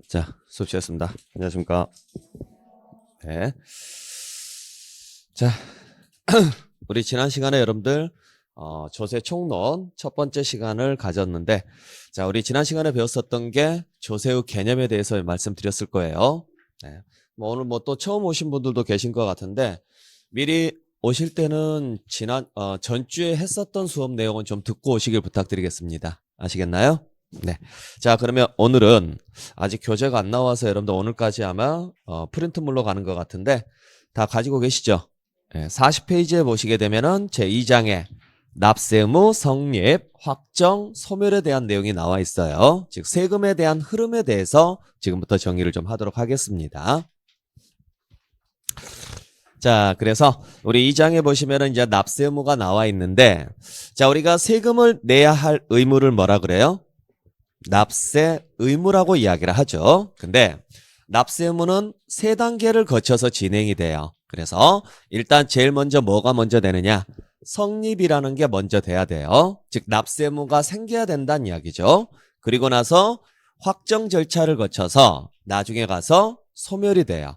자, 수업 시작했습니다. 안녕하십니까. 네. 자, 우리 지난 시간에 여러분들 조세 총론 첫 번째 시간을 가졌는데, 자, 우리 지난 시간에 배웠었던 게 조세의 개념에 대해서 말씀드렸을 거예요. 네. 뭐 오늘 뭐 또 처음 오신 분들도 계신 것 같은데, 미리 오실 때는 전주에 했었던 수업 내용은 좀 듣고 오시길 부탁드리겠습니다. 아시겠나요? 네. 자, 그러면 오늘은 아직 교재가 안 나와서 여러분들 오늘까지 아마 프린트물로 가는 것 같은데 다 가지고 계시죠? 네, 40페이지에 보시게 되면은 제2장에 납세 의무, 성립, 확정, 소멸에 대한 내용이 나와 있어요. 즉 세금에 대한 흐름에 대해서 지금부터 정의를 좀 하도록 하겠습니다. 자, 그래서 우리 2장에 보시면은 이제 납세 의무가 나와 있는데, 자, 우리가 세금을 내야 할 의무를 뭐라 그래요? 납세 의무라고 이야기를 하죠. 근데 납세 의무는 세 단계를 거쳐서 진행이 돼요. 그래서 일단 제일 먼저 뭐가 먼저 되느냐? 성립이라는 게 먼저 돼야 돼요. 즉 납세 의무가 생겨야 된다는 이야기죠. 그리고 나서 확정 절차를 거쳐서 나중에 가서 소멸이 돼요.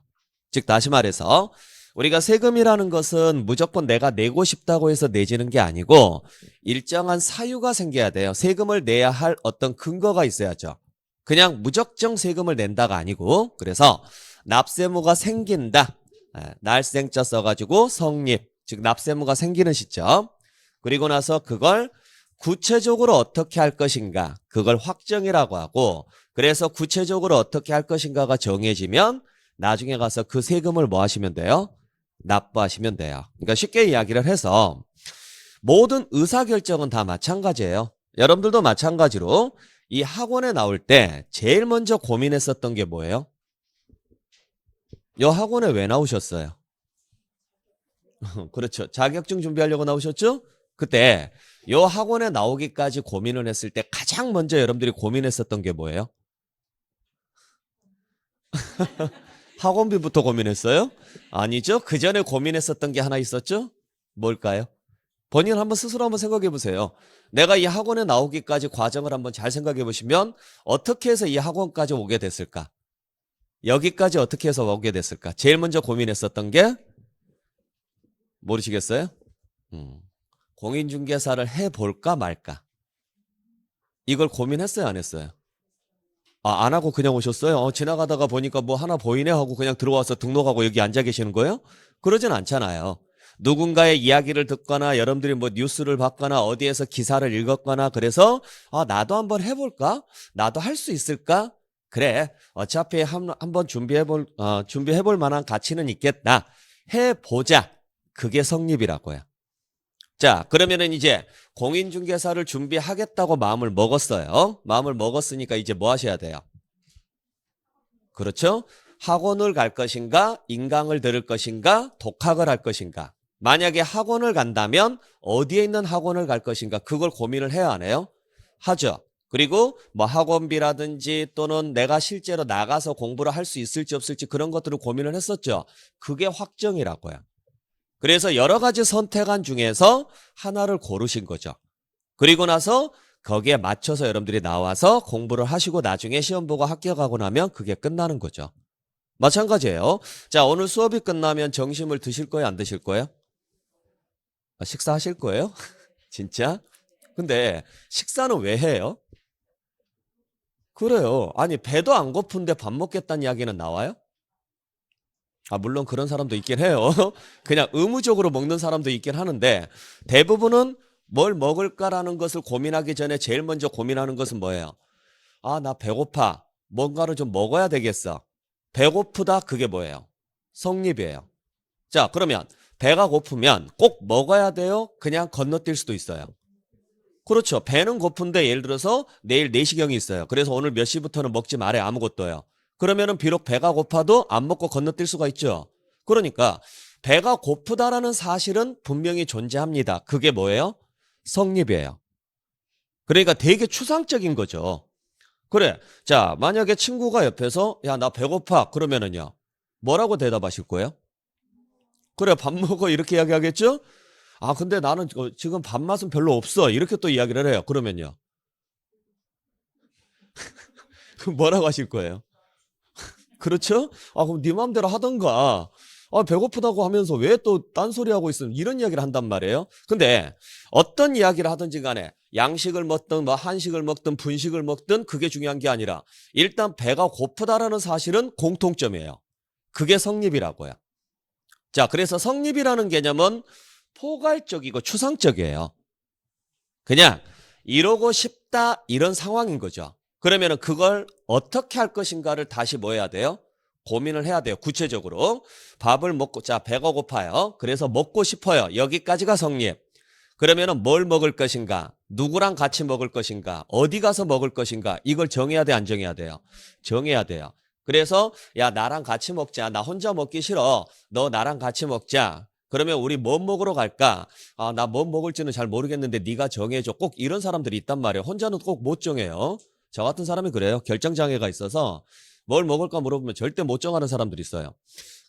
즉 다시 말해서 우리가 세금이라는 것은 무조건 내가 내고 싶다고 해서 내지는 게 아니고 일정한 사유가 생겨야 돼요. 세금을 내야 할 어떤 근거가 있어야죠. 그냥 무작정 세금을 낸다가 아니고, 그래서 납세무가 생긴다. 날생자 써가지고 성립, 즉 납세무가 생기는 시점. 그리고 나서 그걸 구체적으로 어떻게 할 것인가, 그걸 확정이라고 하고, 그래서 구체적으로 어떻게 할 것인가가 정해지면 나중에 가서 그 세금을 뭐 하시면 돼요? 납부하시면 돼요. 그러니까 쉽게 이야기를 해서 모든 의사결정은 다 마찬가지예요. 여러분들도 마찬가지로 이 학원에 나올 때 제일 먼저 고민했었던 게 뭐예요? 이 학원에 왜 나오셨어요? 그렇죠. 자격증 준비하려고 나오셨죠? 그때 이 학원에 나오기까지 고민을 했을 때 가장 먼저 여러분들이 고민했었던 게 뭐예요? 학원비부터 고민했어요? 아니죠. 그 전에 고민했었던 게 하나 있었죠? 뭘까요? 본인 한번 스스로 한번 생각해 보세요. 내가 이 학원에 나오기까지 과정을 한번 잘 생각해 보시면 어떻게 해서 이 학원까지 오게 됐을까? 여기까지 어떻게 해서 오게 됐을까? 제일 먼저 고민했었던 게 모르시겠어요? 공인중개사를 해볼까 말까? 이걸 고민했어요, 안 했어요? 아, 안 하고 그냥 오셨어요? 지나가다가 보니까 뭐 하나 보이네 하고 그냥 들어와서 등록하고 여기 앉아 계시는 거예요? 그러진 않잖아요. 누군가의 이야기를 듣거나 여러분들이 뭐 뉴스를 봤거나 어디에서 기사를 읽었거나 그래서 나도 한번 해볼까? 나도 할 수 있을까? 그래, 어차피 한번 준비해볼 만한 가치는 있겠다. 해보자. 그게 성립이라고요. 자, 그러면은 이제 공인중개사를 준비하겠다고 마음을 먹었어요. 마음을 먹었으니까 이제 뭐 하셔야 돼요? 그렇죠? 학원을 갈 것인가, 인강을 들을 것인가, 독학을 할 것인가. 만약에 학원을 간다면 어디에 있는 학원을 갈 것인가, 그걸 고민을 해야 하네요. 하죠. 그리고 뭐 학원비라든지 또는 내가 실제로 나가서 공부를 할 수 있을지 없을지 그런 것들을 고민을 했었죠. 그게 확정이라고요. 그래서 여러 가지 선택안 중에서 하나를 고르신 거죠. 그리고 나서 거기에 맞춰서 여러분들이 나와서 공부를 하시고 나중에 시험 보고 합격하고 나면 그게 끝나는 거죠. 마찬가지예요. 자, 오늘 수업이 끝나면 점심을 드실 거예요, 안 드실 거예요? 식사하실 거예요? 진짜? 근데 식사는 왜 해요? 그래요. 아니, 배도 안 고픈데 밥 먹겠다는 이야기는 나와요? 물론 그런 사람도 있긴 해요. 그냥 의무적으로 먹는 사람도 있긴 하는데 대부분은 뭘 먹을까라는 것을 고민하기 전에 제일 먼저 고민하는 것은 뭐예요? 나 배고파. 뭔가를 좀 먹어야 되겠어. 배고프다. 그게 뭐예요? 성립이에요. 자, 그러면 배가 고프면 꼭 먹어야 돼요? 그냥 건너뛸 수도 있어요. 그렇죠. 배는 고픈데 예를 들어서 내일 내시경이 있어요. 그래서 오늘 몇 시부터는 먹지 말래 아무것도요. 그러면은 비록 배가 고파도 안 먹고 건너뛸 수가 있죠. 그러니까 배가 고프다라는 사실은 분명히 존재합니다. 그게 뭐예요? 성립이에요. 그러니까 되게 추상적인 거죠. 그래. 자, 만약에 친구가 옆에서 야, 나 배고파. 그러면은요. 뭐라고 대답하실 거예요? 그래, 밥 먹어. 이렇게 이야기하겠죠? 근데 나는 지금 밥맛은 별로 없어. 이렇게 또 이야기를 해요. 그러면요. 그럼 뭐라고 하실 거예요? 그렇죠? 아, 그럼 네 마음대로 하던가. 아, 배고프다고 하면서 왜 또 딴소리 하고 있으면 이런 이야기를 한단 말이에요. 근데 어떤 이야기를 하든지 간에 양식을 먹든 뭐 한식을 먹든 분식을 먹든 그게 중요한 게 아니라 일단 배가 고프다라는 사실은 공통점이에요. 그게 성립이라고요. 자, 그래서 성립이라는 개념은 포괄적이고 추상적이에요. 그냥 이러고 싶다 이런 상황인 거죠. 그러면은 그걸 어떻게 할 것인가를 다시 뭐 해야 돼요? 고민을 해야 돼요. 구체적으로. 밥을 먹고, 자, 배가 고파요. 그래서 먹고 싶어요. 여기까지가 성립. 그러면은 뭘 먹을 것인가? 누구랑 같이 먹을 것인가? 어디 가서 먹을 것인가? 이걸 정해야 돼, 안 정해야 돼요? 정해야 돼요. 그래서 야, 나랑 같이 먹자. 나 혼자 먹기 싫어. 너 나랑 같이 먹자. 그러면 우리 뭐 먹으러 갈까? 아, 나 뭐 먹을지는 잘 모르겠는데 네가 정해줘. 꼭 이런 사람들이 있단 말이에요. 혼자는 꼭 못 정해요. 저 같은 사람이 그래요. 결정장애가 있어서 뭘 먹을까 물어보면 절대 못 정하는 사람들이 있어요.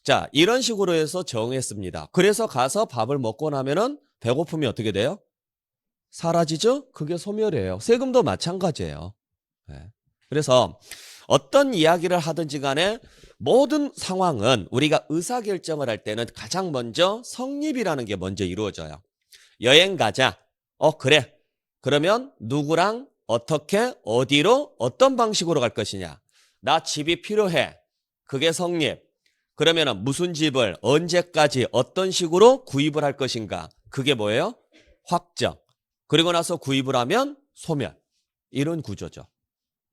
자, 이런 식으로 해서 정했습니다. 그래서 가서 밥을 먹고 나면은 배고픔이 어떻게 돼요? 사라지죠? 그게 소멸이에요. 세금도 마찬가지예요. 네. 그래서 어떤 이야기를 하든지 간에 모든 상황은 우리가 의사결정을 할 때는 가장 먼저 성립이라는 게 먼저 이루어져요. 여행 가자. 그래. 그러면 누구랑 어떻게 어디로 어떤 방식으로 갈 것이냐. 나 집이 필요해. 그게 성립. 그러면 무슨 집을 언제까지 어떤 식으로 구입을 할 것인가. 그게 뭐예요? 확정. 그리고 나서 구입을 하면 소멸. 이런 구조죠.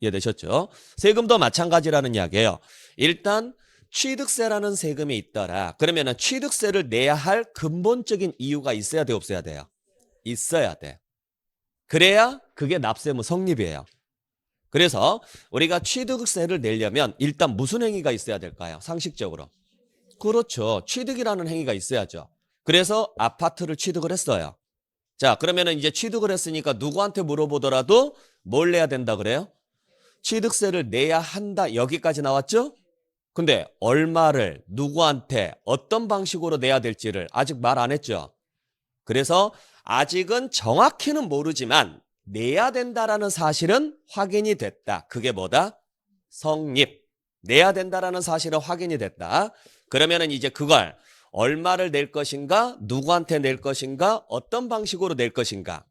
이해되셨죠? 세금도 마찬가지라는 이야기예요. 일단 취득세라는 세금이 있더라. 그러면 취득세를 내야 할 근본적인 이유가 있어야 돼, 없어야 돼요? 있어야 돼. 그래야 그게 납세무 성립이에요. 그래서 우리가 취득세를 내려면 일단 무슨 행위가 있어야 될까요? 상식적으로. 그렇죠. 취득이라는 행위가 있어야죠. 그래서 아파트를 취득을 했어요. 자, 그러면은 이제 취득을 했으니까 누구한테 물어보더라도 뭘 내야 된다 그래요? 취득세를 내야 한다. 여기까지 나왔죠? 근데 얼마를 누구한테 어떤 방식으로 내야 될지를 아직 말 안 했죠? 그래서 아직은 정확히는 모르지만 내야 된다라는 사실은 확인이 됐다. 그게 뭐다? 성립. 내야 된다라는 사실은 확인이 됐다. 그러면은 이제 그걸 얼마를 낼 것인가, 누구한테 낼 것인가, 어떤 방식으로 낼 것인가.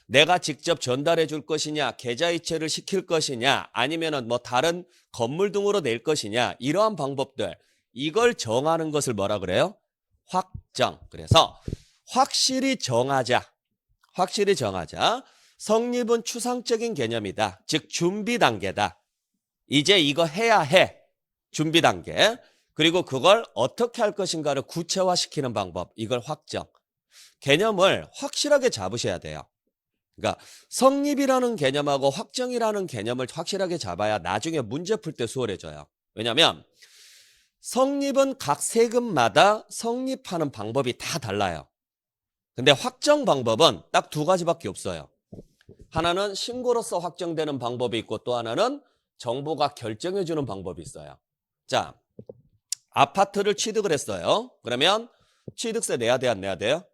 내가 직접 전달해 줄 것이냐, 계좌이체를 시킬 것이냐, 아니면은 뭐 다른 건물 등으로 낼 것이냐, 이러한 방법들. 이걸 정하는 것을 뭐라 그래요? 확정. 그래서 확실히 정하자. 확실히 정하자. 성립은 추상적인 개념이다. 즉 준비 단계다. 이제 이거 해야 해. 준비 단계. 그리고 그걸 어떻게 할 것인가를 구체화시키는 방법. 이걸 확정. 개념을 확실하게 잡으셔야 돼요. 그러니까 성립이라는 개념하고 확정이라는 개념을 확실하게 잡아야 나중에 문제 풀 때 수월해져요. 왜냐하면 성립은 각 세금마다 성립하는 방법이 다 달라요. 근데 확정 방법은 딱 두 가지밖에 없어요. 하나는 신고로서 확정되는 방법이 있고 또 하나는 정부가 결정해주는 방법이 있어요. 자, 아파트를 취득을 했어요. 그러면 취득세 내야 돼, 안 내야 돼요?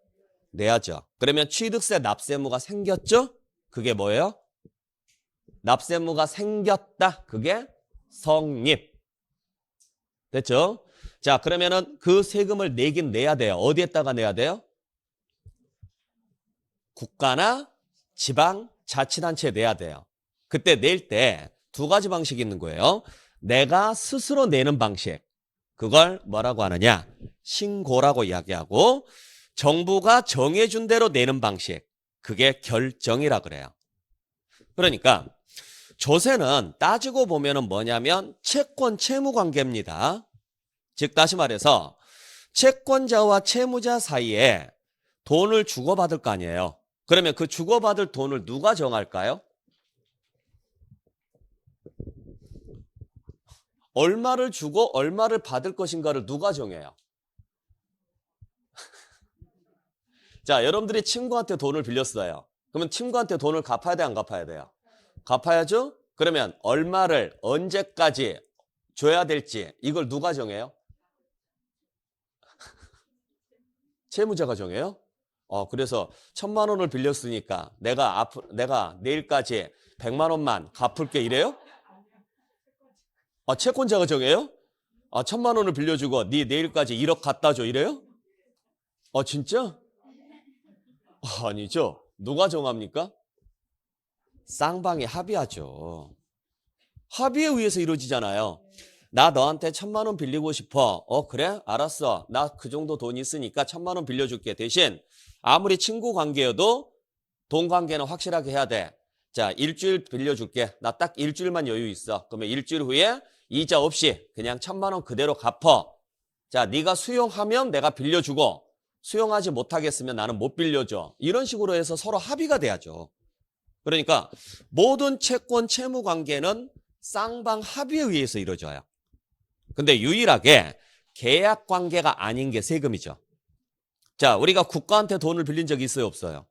내야죠. 그러면 취득세 납세무가 생겼죠? 그게 뭐예요? 납세무가 생겼다. 그게 성립. 됐죠? 자, 그러면은 그 세금을 내긴 내야 돼요. 어디에다가 내야 돼요? 국가나 지방 자치단체에 내야 돼요. 그때 낼 때 두 가지 방식이 있는 거예요. 내가 스스로 내는 방식. 그걸 뭐라고 하느냐? 신고라고 이야기하고 정부가 정해준 대로 내는 방식. 그게 결정이라 그래요. 그러니까 조세는 따지고 보면은 뭐냐면 채권 채무 관계입니다. 즉 다시 말해서 채권자와 채무자 사이에 돈을 주고받을 거 아니에요. 그러면 그 주고받을 돈을 누가 정할까요? 얼마를 주고 얼마를 받을 것인가를 누가 정해요? 자, 여러분들이 친구한테 돈을 빌렸어요. 그러면 친구한테 돈을 갚아야 돼, 안 갚아야 돼요? 갚아야죠? 그러면 얼마를 언제까지 줘야 될지 이걸 누가 정해요? 채무자가 정해요? 그래서 1,000만 원을 빌렸으니까 내가 내일까지 100만 원만 갚을게 이래요? 채권자가 정해요? 아, 1,000만 원을 빌려주고 네 내일까지 1억 갖다 줘 이래요? 진짜? 아니죠. 누가 정합니까? 쌍방이 합의하죠. 합의에 의해서 이루어지잖아요. 나 너한테 1,000만 원 빌리고 싶어. 그래? 알았어. 나 그 정도 돈 있으니까 1,000만 원 빌려줄게. 대신 아무리 친구 관계여도 돈 관계는 확실하게 해야 돼. 자, 일주일 빌려줄게. 나 딱 일주일만 여유 있어. 그러면 일주일 후에 이자 없이 그냥 1,000만 원 그대로 갚어. 자, 네가 수용하면 내가 빌려주고 수용하지 못하겠으면 나는 못 빌려줘. 이런 식으로 해서 서로 합의가 돼야죠. 그러니까 모든 채권 채무 관계는 쌍방 합의에 의해서 이루어져요. 근데 유일하게 계약 관계가 아닌 게 세금이죠. 자, 우리가 국가한테 돈을 빌린 적이 있어요, 없어요?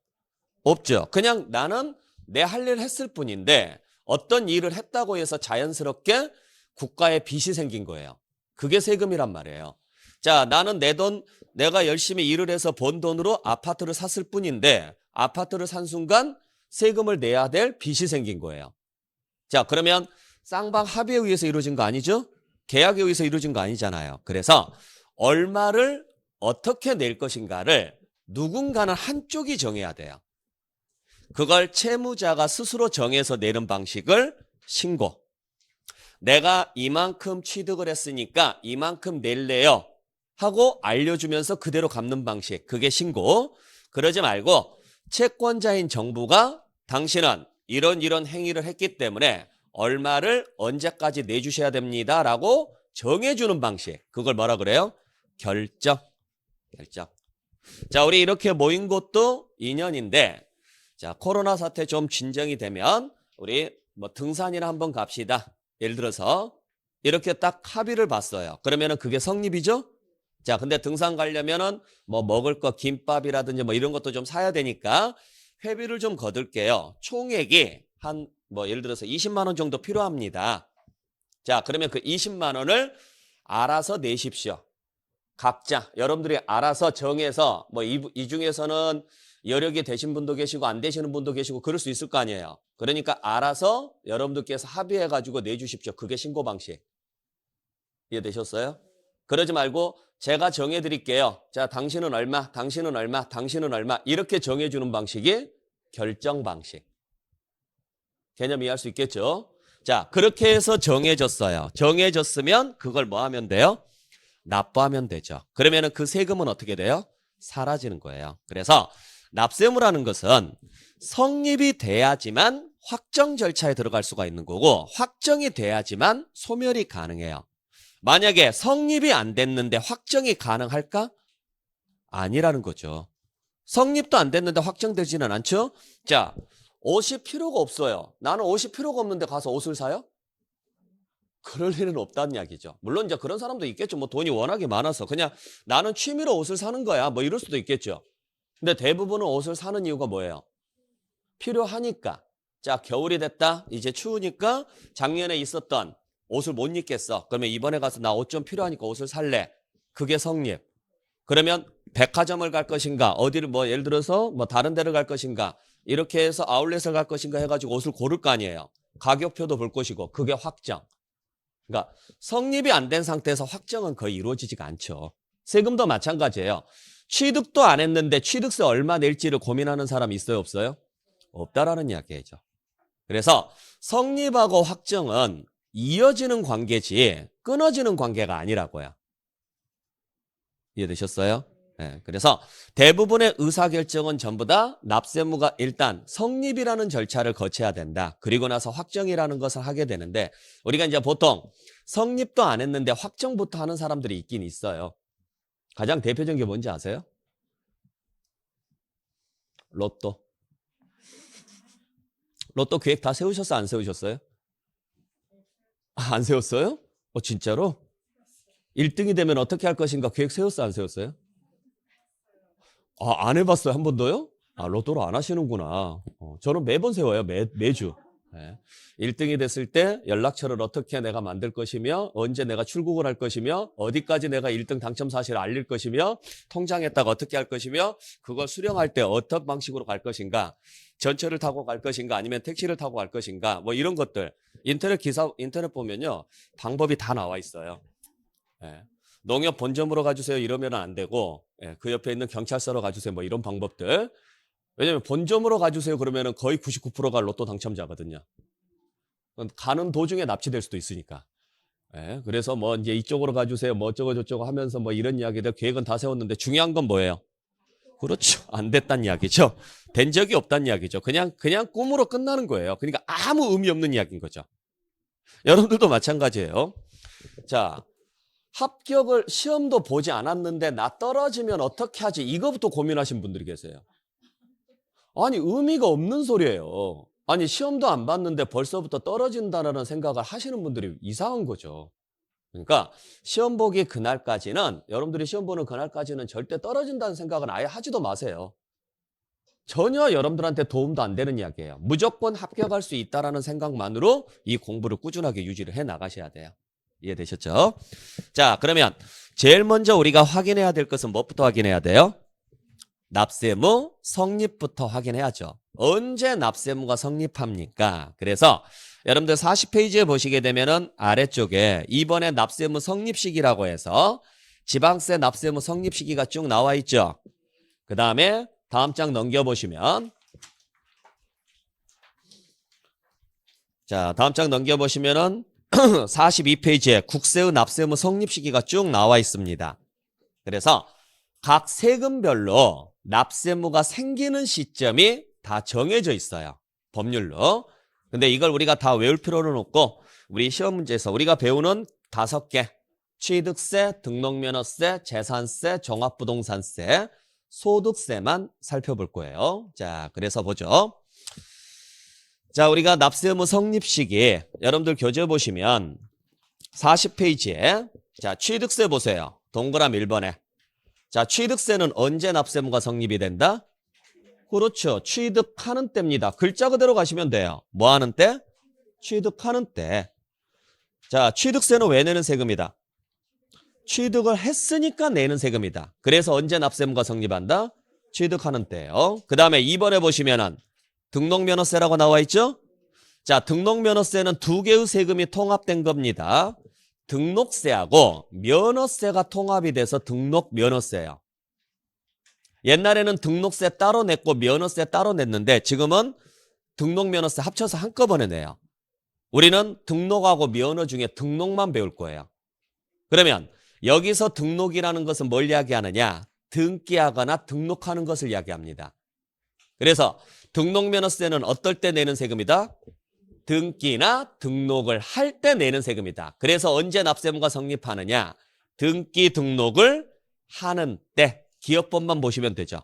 없죠. 그냥 나는 내 할 일을 했을 뿐인데 어떤 일을 했다고 해서 자연스럽게 국가에 빚이 생긴 거예요. 그게 세금이란 말이에요. 자, 나는 내 돈, 내가 열심히 일을 해서 번 돈으로 아파트를 샀을 뿐인데 아파트를 산 순간 세금을 내야 될 빚이 생긴 거예요. 자, 그러면 쌍방 합의에 의해서 이루어진 거 아니죠? 계약에 의해서 이루어진 거 아니잖아요. 그래서 얼마를 어떻게 낼 것인가를 누군가는 한쪽이 정해야 돼요. 그걸 채무자가 스스로 정해서 내는 방식을 신고. 내가 이만큼 취득을 했으니까 이만큼 낼래요 하고 알려주면서 그대로 갚는 방식. 그게 신고. 그러지 말고 채권자인 정부가 당신은 이런 행위를 했기 때문에 얼마를 언제까지 내주셔야 됩니다 라고 정해주는 방식. 그걸 뭐라 그래요? 결정. 자, 우리 이렇게 모인 것도 2년인데 자, 코로나 사태 좀 진정이 되면 우리 뭐 등산이나 한번 갑시다. 예를 들어서 이렇게 딱 합의를 봤어요. 그러면은 그게 성립이죠? 자, 근데 등산 가려면은 뭐 먹을 거 김밥이라든지 뭐 이런 것도 좀 사야 되니까 회비를 좀 거둘게요. 총액이 한 뭐 예를 들어서 20만 원 정도 필요합니다. 자, 그러면 그 20만 원을 알아서 내십시오. 각자 여러분들이 알아서 정해서 뭐 이 중에서는 여력이 되신 분도 계시고 안 되시는 분도 계시고 그럴 수 있을 거 아니에요. 그러니까 알아서 여러분들께서 합의해가지고 내주십시오. 그게 신고 방식. 이해되셨어요? 그러지 말고 제가 정해드릴게요. 자, 당신은 얼마, 당신은 얼마, 당신은 얼마 이렇게 정해주는 방식이 결정 방식. 개념 이해할 수 있겠죠? 자, 그렇게 해서 정해졌어요. 정해졌으면 그걸 뭐 하면 돼요? 납부하면 되죠. 그러면은 그 세금은 어떻게 돼요? 사라지는 거예요. 그래서 납세의무라는 것은 성립이 돼야지만 확정 절차에 들어갈 수가 있는 거고 확정이 돼야지만 소멸이 가능해요. 만약에 성립이 안 됐는데 확정이 가능할까? 아니라는 거죠. 성립도 안 됐는데 확정되지는 않죠? 자, 옷이 필요가 없어요. 나는 옷이 필요가 없는데 가서 옷을 사요? 그럴 일은 없다는 이야기죠. 물론 이제 그런 사람도 있겠죠. 뭐 돈이 워낙에 많아서 그냥 나는 취미로 옷을 사는 거야. 뭐 이럴 수도 있겠죠. 근데 대부분은 옷을 사는 이유가 뭐예요? 필요하니까. 자, 겨울이 됐다. 이제 추우니까 작년에 있었던 옷을 못 입겠어. 그러면 이번에 가서 나 옷 좀 필요하니까 옷을 살래. 그게 성립. 그러면 백화점을 갈 것인가, 어디를 뭐 예를 들어서 뭐 다른 데를 갈 것인가, 이렇게 해서 아울렛을 갈 것인가 해가지고 옷을 고를 거 아니에요. 가격표도 볼 것이고, 그게 확정. 그러니까 성립이 안 된 상태에서 확정은 거의 이루어지지가 않죠. 세금도 마찬가지예요. 취득도 안 했는데 취득세 얼마 낼지를 고민하는 사람 있어요, 없어요? 없다라는 이야기죠. 그래서 성립하고 확정은 이어지는 관계지 끊어지는 관계가 아니라고요. 이해되셨어요? 네, 그래서 대부분의 의사결정은 전부 다 납세의무가 일단 성립이라는 절차를 거쳐야 된다. 그리고 나서 확정이라는 것을 하게 되는데 우리가 이제 보통 성립도 안 했는데 확정부터 하는 사람들이 있긴 있어요. 가장 대표적인 게 뭔지 아세요? 로또. 로또 계획 다 세우셨어요? 안 세우셨어요? 안 세웠어요? 진짜로? 1등이 되면 어떻게 할 것인가 계획 세웠어요? 안 세웠어요? 안 해봤어요? 한 번도요? 로또를 안 하시는구나. 저는 매번 세워요. 매주. 네. 1등이 됐을 때 연락처를 어떻게 내가 만들 것이며 언제 내가 출국을 할 것이며 어디까지 내가 1등 당첨 사실을 알릴 것이며 통장에다가 어떻게 할 것이며 그걸 수령할 때 어떤 방식으로 갈 것인가 전철을 타고 갈 것인가 아니면 택시를 타고 갈 것인가 뭐 이런 것들 인터넷 보면요 방법이 다 나와 있어요. 예. 농협 본점으로 가주세요 이러면 안 되고 예. 그 옆에 있는 경찰서로 가주세요 뭐 이런 방법들. 왜냐면 본점으로 가주세요 그러면은 거의 99%가 로또 당첨자거든요. 가는 도중에 납치될 수도 있으니까. 예. 그래서 뭐 이제 이쪽으로 가주세요 뭐 어쩌고 저쩌고 하면서 뭐 이런 이야기들 계획은 다 세웠는데 중요한 건 뭐예요? 그렇죠. 안 됐단 이야기죠. 된 적이 없단 이야기죠. 그냥 꿈으로 끝나는 거예요. 그러니까 아무 의미 없는 이야기인 거죠. 여러분들도 마찬가지예요. 자, 합격을 시험도 보지 않았는데 나 떨어지면 어떻게 하지? 이거부터 고민하신 분들이 계세요. 아니 의미가 없는 소리예요. 아니 시험도 안 봤는데 벌써부터 떨어진다라는 생각을 하시는 분들이 이상한 거죠. 그러니까 시험 보기 그날까지는 여러분들이 시험 보는 그날까지는 절대 떨어진다는 생각은 아예 하지도 마세요. 전혀 여러분들한테 도움도 안 되는 이야기예요. 무조건 합격할 수 있다라는 생각만으로 이 공부를 꾸준하게 유지를 해 나가셔야 돼요. 이해되셨죠? 자, 그러면 제일 먼저 우리가 확인해야 될 것은 무엇부터 확인해야 돼요? 납세무 성립부터 확인해야죠. 언제 납세무가 성립합니까? 그래서 여러분들 40페이지에 보시게 되면은 아래쪽에 이번에 납세무 성립시기라고 해서 지방세 납세무 성립시기가 쭉 나와 있죠. 그 다음에 다음 장 넘겨보시면 자, 다음 장 넘겨보시면은 42페이지에 국세의 납세무 성립시기가 쭉 나와 있습니다. 그래서 각 세금별로 납세무가 생기는 시점이 다 정해져 있어요. 법률로. 근데 이걸 우리가 다 외울 필요는 없고 우리 시험 문제에서 우리가 배우는 5개 취득세, 등록면허세, 재산세, 종합부동산세, 소득세만 살펴볼 거예요. 자, 그래서 보죠. 자, 우리가 납세의무 성립시기 여러분들 교재 보시면 40페이지에 자, 취득세 보세요. 동그라미 1번에. 자, 취득세는 언제 납세의무가 성립이 된다? 그렇죠. 취득하는 때입니다. 글자 그대로 가시면 돼요. 뭐 하는 때? 취득하는 때. 자, 취득세는 왜 내는 세금이다? 취득을 했으니까 내는 세금이다. 그래서 언제 납세의무가 성립한다? 취득하는 때요. 그 다음에 2번에 보시면은 등록면허세라고 나와 있죠? 자, 등록면허세는 2개의 세금이 통합된 겁니다. 등록세하고 면허세가 통합이 돼서 등록면허세예요. 옛날에는 등록세 따로 냈고 면허세 따로 냈는데 지금은 등록면허세 합쳐서 한꺼번에 내요. 우리는 등록하고 면허 중에 등록만 배울 거예요. 그러면 여기서 등록이라는 것은 뭘 이야기하느냐? 등기하거나 등록하는 것을 이야기합니다. 그래서 등록면허세는 어떨 때 내는 세금이다? 등기나 등록을 할 때 내는 세금이다. 그래서 언제 납세의무가 성립하느냐? 등기 등록을 하는 때. 기업법만 보시면 되죠.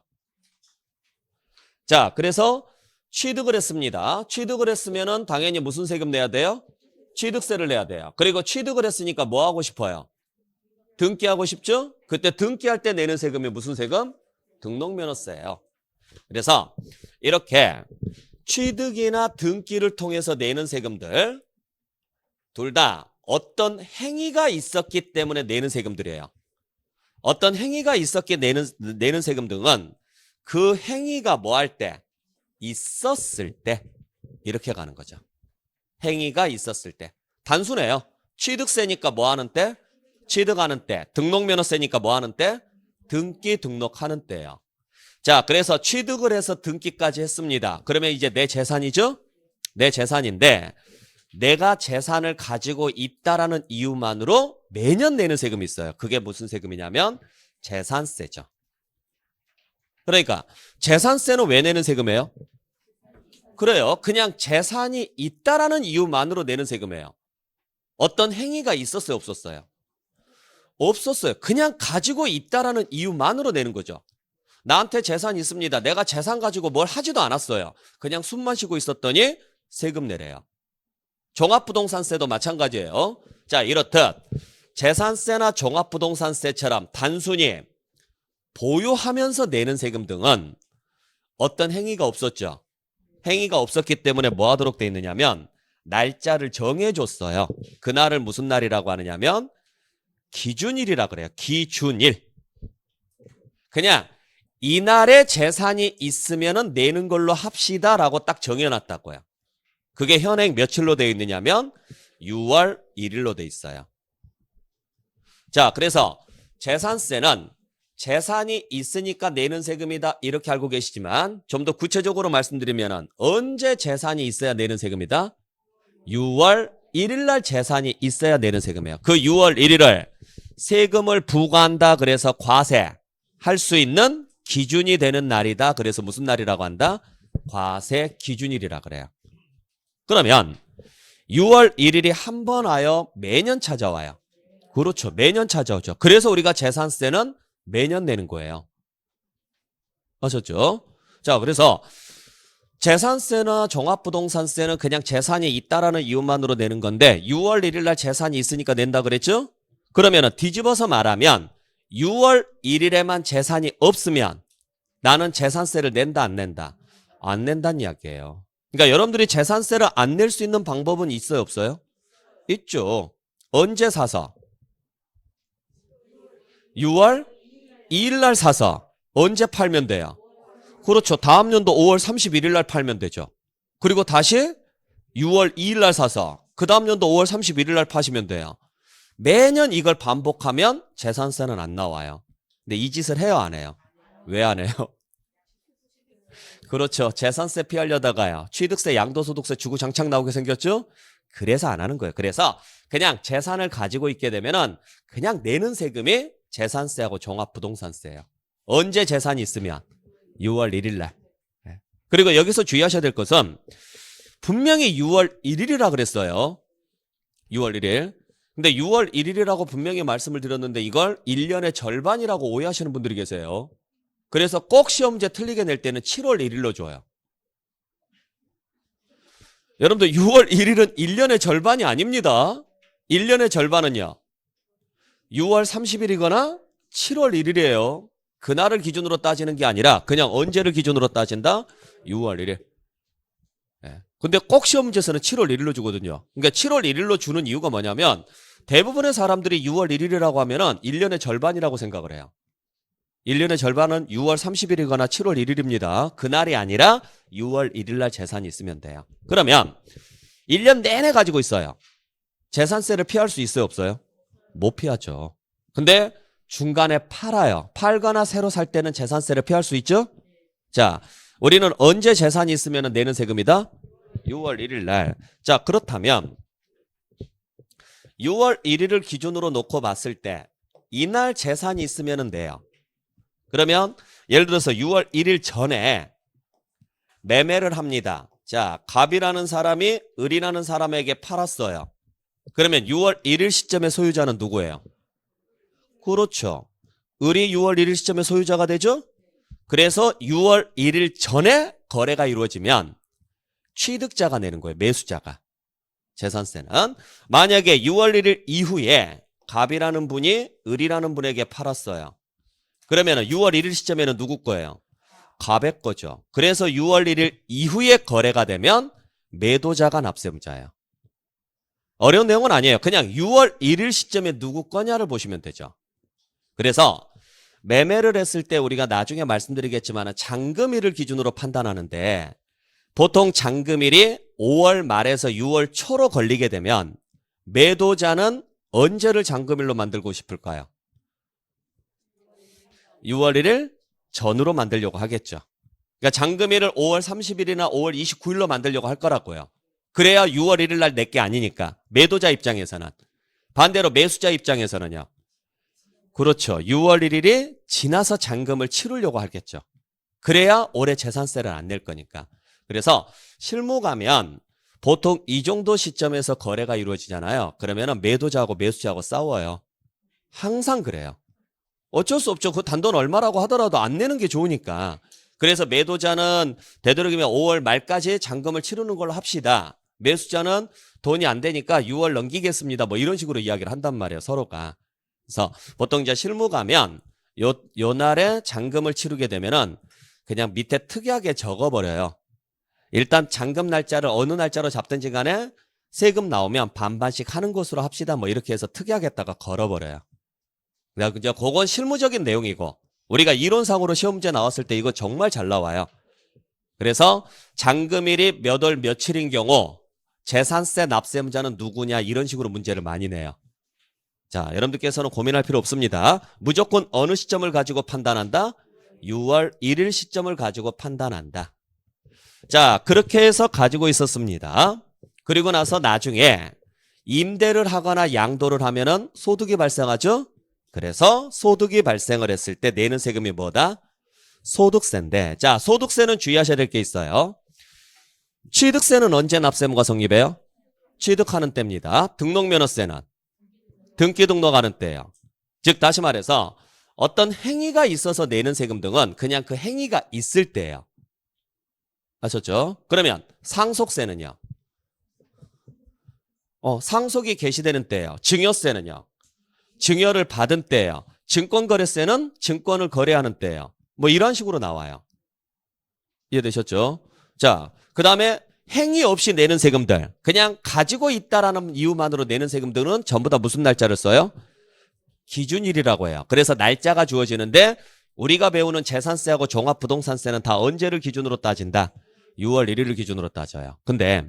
자, 그래서 취득을 했습니다. 취득을 했으면은 당연히 무슨 세금 내야 돼요? 취득세를 내야 돼요. 그리고 취득을 했으니까 뭐 하고 싶어요? 등기하고 싶죠? 그때 등기할 때 내는 세금이 무슨 세금? 등록면허세예요. 그래서 이렇게 취득이나 등기를 통해서 내는 세금들 둘 다 어떤 행위가 있었기 때문에 내는 세금들이에요. 어떤 행위가 있었기에 내는 세금 등은 그 행위가 뭐 할 때? 있었을 때 이렇게 가는 거죠. 행위가 있었을 때. 단순해요. 취득세니까 뭐 하는 때? 취득하는 때. 등록면허세니까 뭐 하는 때? 등기 등록하는 때예요. 자, 그래서 취득을 해서 등기까지 했습니다. 그러면 이제 내 재산이죠? 내 재산인데 내가 재산을 가지고 있다라는 이유만으로 매년 내는 세금이 있어요. 그게 무슨 세금이냐면 재산세죠. 그러니까 재산세는 왜 내는 세금이에요? 그래요. 그냥 재산이 있다라는 이유만으로 내는 세금이에요. 어떤 행위가 있었어요? 없었어요? 없었어요. 그냥 가지고 있다라는 이유만으로 내는 거죠. 나한테 재산 있습니다. 내가 재산 가지고 뭘 하지도 않았어요. 그냥 숨만 쉬고 있었더니 세금 내래요. 종합부동산세도 마찬가지예요. 자, 이렇듯 재산세나 종합부동산세처럼 단순히 보유하면서 내는 세금 등은 어떤 행위가 없었죠. 행위가 없었기 때문에 뭐 하도록 돼 있느냐면 날짜를 정해줬어요. 그날을 무슨 날이라고 하느냐면 기준일이라 그래요. 기준일. 그냥 이날에 재산이 있으면 내는 걸로 합시다라고 딱 정해놨다고요. 그게 현행 며칠로 되어 있느냐면 6월 1일로 되어 있어요. 자, 그래서 재산세는 재산이 있으니까 내는 세금이다 이렇게 알고 계시지만 좀 더 구체적으로 말씀드리면 언제 재산이 있어야 내는 세금이다? 6월 1일 날 재산이 있어야 내는 세금이에요. 그 6월 1일을 세금을 부과한다 그래서 과세 할 수 있는 기준이 되는 날이다. 그래서 무슨 날이라고 한다? 과세 기준일이라 그래요. 그러면 6월 1일이 한 번 와요? 매년 찾아와요? 그렇죠. 매년 찾아오죠. 그래서 우리가 재산세는 매년 내는 거예요. 아셨죠? 자, 그래서 재산세나 종합부동산세는 그냥 재산이 있다라는 이유만으로 내는 건데 6월 1일 날 재산이 있으니까 낸다 그랬죠? 그러면은 뒤집어서 말하면 6월 1일에만 재산이 없으면 나는 재산세를 낸다 안 낸다? 안 낸다는 이야기예요. 그러니까 여러분들이 재산세를 안 낼 수 있는 방법은 있어요 없어요? 있죠. 언제 사서? 6월 2일 날 사서 언제 팔면 돼요? 그렇죠. 다음 연도 5월 31일 날 팔면 되죠. 그리고 다시 6월 2일 날 사서 그 다음 연도 5월 31일 날 파시면 돼요. 매년 이걸 반복하면 재산세는 안 나와요. 근데 이 짓을 해요 안 해요? 왜 안 해요? 그렇죠. 재산세 피하려다가요. 취득세, 양도소득세 주구장창 나오게 생겼죠? 그래서 안 하는 거예요. 그래서 그냥 재산을 가지고 있게 되면은 그냥 내는 세금이 재산세하고 종합부동산세예요. 언제 재산이 있으면? 6월 1일 날. 그리고 여기서 주의하셔야 될 것은 분명히 6월 1일이라 그랬어요. 6월 1일. 근데 6월 1일이라고 분명히 말씀을 드렸는데 이걸 1년의 절반이라고 오해하시는 분들이 계세요. 그래서 꼭 시험제 틀리게 낼 때는 7월 1일로 줘요. 여러분들 6월 1일은 1년의 절반이 아닙니다. 1년의 절반은요. 6월 30일이거나 7월 1일이에요. 그날을 기준으로 따지는 게 아니라 그냥 언제를 기준으로 따진다? 6월 1일. 근데 꼭 시험 문제에서는 7월 1일로 주거든요. 그러니까 7월 1일로 주는 이유가 뭐냐면 대부분의 사람들이 6월 1일이라고 하면은 1년의 절반이라고 생각을 해요. 1년의 절반은 6월 30일이거나 7월 1일입니다. 그날이 아니라 6월 1일 날 재산이 있으면 돼요. 그러면 1년 내내 가지고 있어요. 재산세를 피할 수 있어요, 없어요? 못 피하죠. 근데 중간에 팔아요. 팔거나 새로 살 때는 재산세를 피할 수 있죠? 자, 우리는 언제 재산이 있으면 내는 세금이다? 6월 1일 날. 자, 그렇다면 6월 1일을 기준으로 놓고 봤을 때 이날 재산이 있으면 돼요. 그러면 예를 들어서 6월 1일 전에 매매를 합니다. 자, 갑이라는 사람이 을이라는 사람에게 팔았어요. 그러면 6월 1일 시점의 소유자는 누구예요? 그렇죠. 을이 6월 1일 시점의 소유자가 되죠? 그래서 6월 1일 전에 거래가 이루어지면 취득자가 내는 거예요. 매수자가. 재산세는. 만약에 6월 1일 이후에 갑이라는 분이 을이라는 분에게 팔았어요. 그러면 6월 1일 시점에는 누구 거예요? 갑의 거죠. 그래서 6월 1일 이후에 거래가 되면 매도자가 납세자예요. 어려운 내용은 아니에요. 그냥 6월 1일 시점에 누구 거냐를 보시면 되죠. 그래서 매매를 했을 때 우리가 나중에 말씀드리겠지만 잔금일을 기준으로 판단하는데 보통 잔금일이 5월 말에서 6월 초로 걸리게 되면 매도자는 언제를 잔금일로 만들고 싶을까요? 6월 1일 전으로 만들려고 하겠죠. 그러니까 잔금일을 5월 30일이나 5월 29일로 만들려고 할 거라고요. 그래야 6월 1일 날 낼 게 아니니까. 매도자 입장에서는. 반대로 매수자 입장에서는요. 그렇죠. 6월 1일이 지나서 잔금을 치르려고 하겠죠. 그래야 올해 재산세를 안 낼 거니까. 그래서 실무 가면 보통 이 정도 시점에서 거래가 이루어지잖아요. 그러면 매도자하고 매수자하고 싸워요. 항상 그래요. 어쩔 수 없죠. 그 단돈 얼마라고 하더라도 안 내는 게 좋으니까. 그래서 매도자는 되도록이면 5월 말까지 잔금을 치르는 걸로 합시다. 매수자는 돈이 안 되니까 6월 넘기겠습니다. 뭐 이런 식으로 이야기를 한단 말이에요. 서로가. 그래서 보통 이제 실무 가면 요 날에 잔금을 치르게 되면은 그냥 밑에 특이하게 적어버려요. 일단 잔금 날짜를 어느 날짜로 잡든지 간에 세금 나오면 반반씩 하는 것으로 합시다. 뭐 이렇게 해서 특이하게다가 걸어버려요. 이제 그건 실무적인 내용이고 우리가 이론상으로 시험 문제 나왔을 때 이거 정말 잘 나와요. 그래서 잔금일이 몇 월 며칠인 경우 재산세 납세자는 누구냐 이런 식으로 문제를 많이 내요. 자, 여러분들께서는 고민할 필요 없습니다. 무조건 어느 시점을 가지고 판단한다? 6월 1일 시점을 가지고 판단한다. 자, 그렇게 해서 가지고 있었습니다. 그리고 나서 나중에 임대를 하거나 양도를 하면은 소득이 발생하죠? 그래서 소득이 발생을 했을 때 내는 세금이 뭐다? 소득세인데, 자, 소득세는 주의하셔야 될 게 있어요. 취득세는 언제 납세의무가 성립해요? 취득하는 때입니다. 등록면허세는 등기 등록하는 때예요. 즉 다시 말해서 어떤 행위가 있어서 내는 세금 등은 그냥 그 행위가 있을 때예요. 아셨죠? 그러면 상속세는요? 상속이 개시되는 때예요. 증여세는요? 증여를 받은 때예요. 증권거래세는 증권을 거래하는 때예요. 뭐 이런 식으로 나와요. 이해되셨죠? 자, 그 다음에 행위 없이 내는 세금들, 그냥 가지고 있다라는 이유만으로 내는 세금들은 전부 다 무슨 날짜를 써요? 기준일이라고 해요. 그래서 날짜가 주어지는데 우리가 배우는 재산세하고 종합부동산세는 다 언제를 기준으로 따진다? 6월 1일을 기준으로 따져요. 근데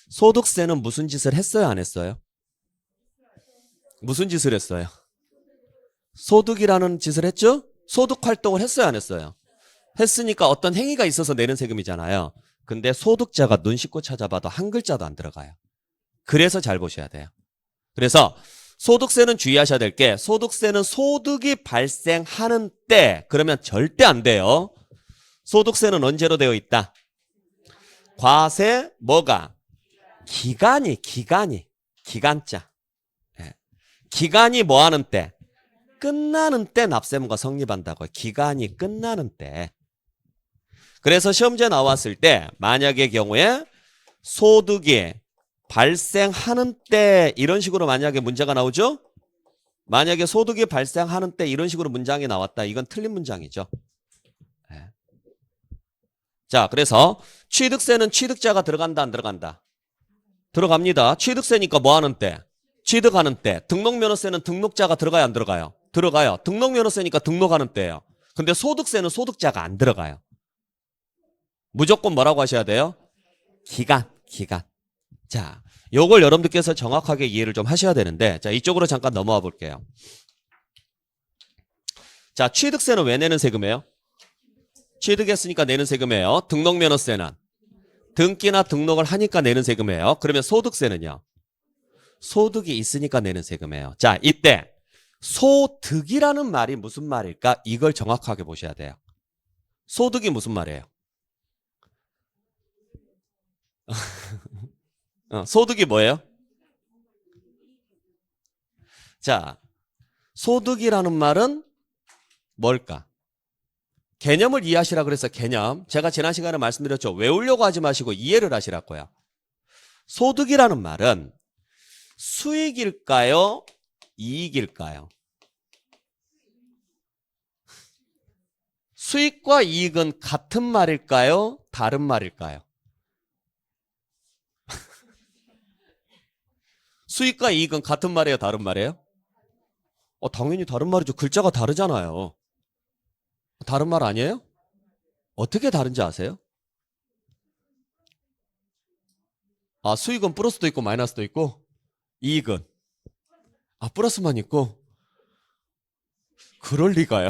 소득세는 무슨 짓을 했어요? 안 했어요? 무슨 짓을 했어요? 소득이라는 짓을 했죠? 소득 활동을 했어요? 안 했어요? 했으니까 어떤 행위가 있어서 내는 세금이잖아요. 근데 소득자가 눈 씻고 찾아봐도 한 글자도 안 들어가요. 그래서 잘 보셔야 돼요. 그래서 소득세는 주의하셔야 될 게, 소득세는 소득이 발생하는 때, 그러면 절대 안 돼요. 소득세는 언제로 되어 있다? 과세 뭐가? 기간이 기간자. 예. 기간이 뭐 하는 때? 끝나는 때 납세의무가 성립한다고요. 기간이 끝나는 때. 그래서 시험지에 나왔을 때 만약의 경우에 소득이 발생하는 때 이런 식으로 만약에 문제가 나오죠? 만약에 소득이 발생하는 때 이런 식으로 문장이 나왔다. 이건 틀린 문장이죠. 네. 자, 그래서 취득세는 취득자가 들어간다 안 들어간다? 들어갑니다. 취득세니까 뭐 하는 때? 취득하는 때. 등록면허세는 등록자가 들어가요 안 들어가요? 들어가요. 등록면허세니까 등록하는 때예요. 근데 소득세는 소득자가 안 들어가요. 무조건 뭐라고 하셔야 돼요? 기간. 자, 요걸 여러분들께서 정확하게 이해를 좀 하셔야 되는데, 자, 이쪽으로 잠깐 넘어와 볼게요. 자, 취득세는 왜 내는 세금이에요? 취득했으니까 내는 세금이에요. 등록면허세는 등기나 등록을 하니까 내는 세금이에요. 그러면 소득세는요? 소득이 있으니까 내는 세금이에요. 자, 이때 소득이라는 말이 무슨 말일까? 이걸 정확하게 보셔야 돼요. 소득이 무슨 말이에요? 소득이 뭐예요? 자, 소득이라는 말은 뭘까? 개념을 이해하시라 그래서 개념. 제가 지난 시간에 말씀드렸죠. 외우려고 하지 마시고 이해를 하시라고요. 소득이라는 말은 수익일까요? 이익일까요? 수익과 이익은 같은 말일까요? 다른 말일까요? 수익과 이익은 같은 말이에요? 다른 말이에요? 당연히 다른 말이죠. 글자가 다르잖아요. 다른 말 아니에요? 어떻게 다른지 아세요? 수익은 플러스도 있고 마이너스도 있고, 이익은 플러스만 있고. 그럴 리가요.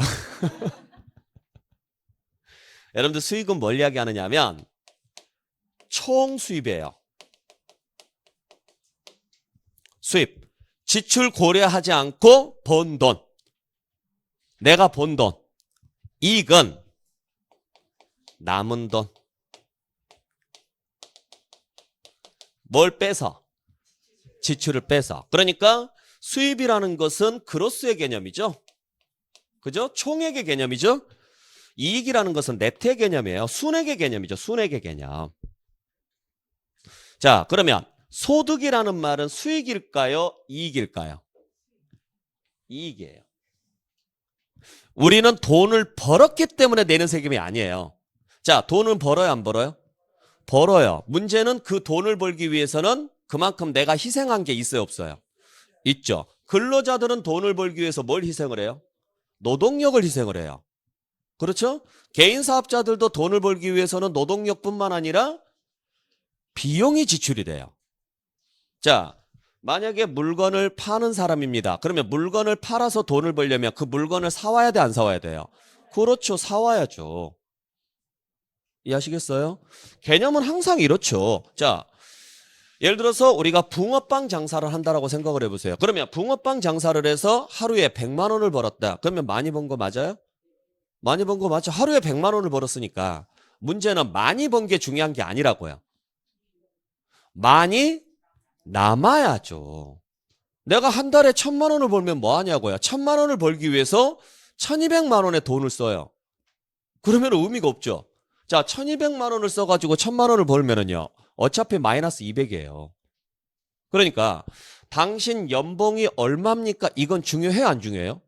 여러분들 수익은 뭘 이야기하느냐 하면 총 수입이에요. 수입. 지출 고려하지 않고 번 돈. 내가 번 돈. 이익은 남은 돈. 뭘 빼서? 지출을 빼서. 그러니까 수입이라는 것은 그로스의 개념이죠. 그죠? 총액의 개념이죠. 이익이라는 것은 네트의 개념이에요. 순액의 개념이죠. 순액의 개념. 자, 그러면 소득이라는 말은 수익일까요? 이익일까요? 이익이에요. 우리는 돈을 벌었기 때문에 내는 세금이 아니에요. 자, 돈은 벌어요, 안 벌어요? 벌어요. 문제는 그 돈을 벌기 위해서는 그만큼 내가 희생한 게 있어요, 없어요? 있죠. 근로자들은 돈을 벌기 위해서 뭘 희생을 해요? 노동력을 희생을 해요. 그렇죠? 개인 사업자들도 돈을 벌기 위해서는 노동력뿐만 아니라 비용이 지출이 돼요. 자, 만약에 물건을 파는 사람입니다. 그러면 물건을 팔아서 돈을 벌려면 그 물건을 사와야 돼, 안 사와야 돼요? 그렇죠. 사와야죠. 이해하시겠어요? 개념은 항상 이렇죠. 자, 예를 들어서 우리가 붕어빵 장사를 한다라고 생각을 해보세요. 그러면 붕어빵 장사를 해서 하루에 100만 원을 벌었다. 그러면 많이 번 거 맞아요? 많이 번 거 맞죠? 하루에 100만 원을 벌었으니까 문제는 많이 번 게 중요한 게 아니라고요. 많이 남아야죠. 내가 한 달에 1000만 원을 벌면 뭐 하냐고요. 1000만 원을 벌기 위해서 1200만 원의 돈을 써요. 그러면 의미가 없죠. 자, 1200만 원을 써가지고 1000만 원을 벌면은요. 어차피 마이너스 200이에요. 그러니까 당신 연봉이 얼마입니까? 이건 중요해요, 안 중요해요?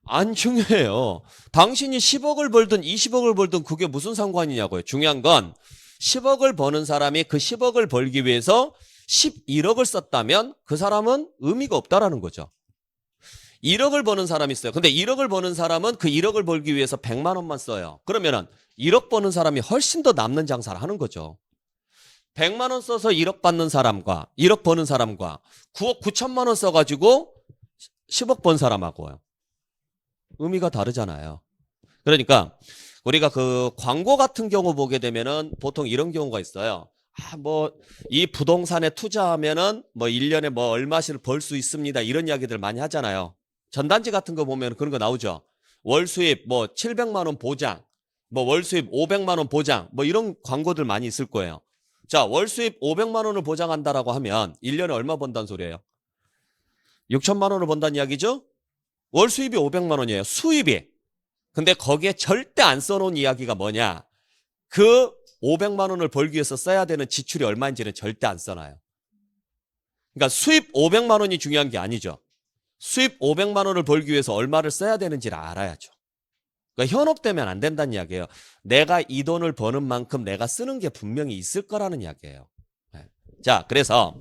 안 중요해요. 당신이 10억을 벌든 20억을 벌든 그게 무슨 상관이냐고요. 중요한 건 10억을 버는 사람이 그 10억을 벌기 위해서 11억을 썼다면 그 사람은 의미가 없다라는 거죠. 1억을 버는 사람이 있어요. 근데 1억을 버는 사람은 그 1억을 벌기 위해서 100만 원만 써요. 그러면은 1억 버는 사람이 훨씬 더 남는 장사를 하는 거죠. 100만 원 써서 1억 받는 사람과 1억 버는 사람과 9억 9천만 원 써가지고 10억 번 사람하고요. 의미가 다르잖아요. 그러니까 우리가 그 광고 같은 경우 보게 되면은 보통 이런 경우가 있어요. 이 부동산에 투자하면은 1년에 얼마씩 벌 수 있습니다. 이런 이야기들 많이 하잖아요. 전단지 같은 거 보면 그런 거 나오죠. 월 수입 700만 원 보장, 월 수입 500만 원 보장, 이런 광고들 많이 있을 거예요. 자, 월 수입 500만 원을 보장한다라고 하면 1년에 얼마 번다는 소리예요? 6천만 원을 번다는 이야기죠? 월 수입이 500만 원이에요. 수입이. 근데 거기에 절대 안 써놓은 이야기가 뭐냐? 그 500만 원을 벌기 위해서 써야 되는 지출이 얼마인지는 절대 안 써놔요. 그러니까 수입 500만 원이 중요한 게 아니죠. 수입 500만 원을 벌기 위해서 얼마를 써야 되는지를 알아야죠. 그러니까 현혹되면 안 된다는 이야기예요. 내가 이 돈을 버는 만큼 내가 쓰는 게 분명히 있을 거라는 이야기예요. 자, 그래서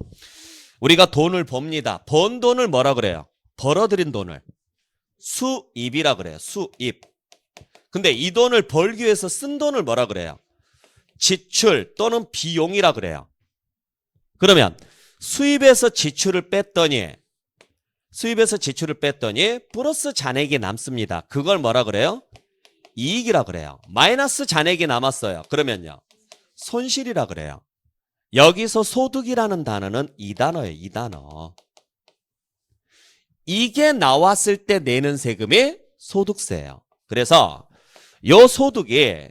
우리가 돈을 법니다. 번 돈을 뭐라 그래요? 벌어들인 돈을 수입이라 그래요. 수입. 근데 이 돈을 벌기 위해서 쓴 돈을 뭐라 그래요? 지출 또는 비용이라 그래요. 그러면 수입에서 지출을 뺐더니 플러스 잔액이 남습니다. 그걸 뭐라 그래요? 이익이라 그래요. 마이너스 잔액이 남았어요. 그러면요. 손실이라 그래요. 여기서 소득이라는 단어는 이 단어예요. 이 단어. 이게 나왔을 때 내는 세금이 소득세예요. 그래서 요 소득이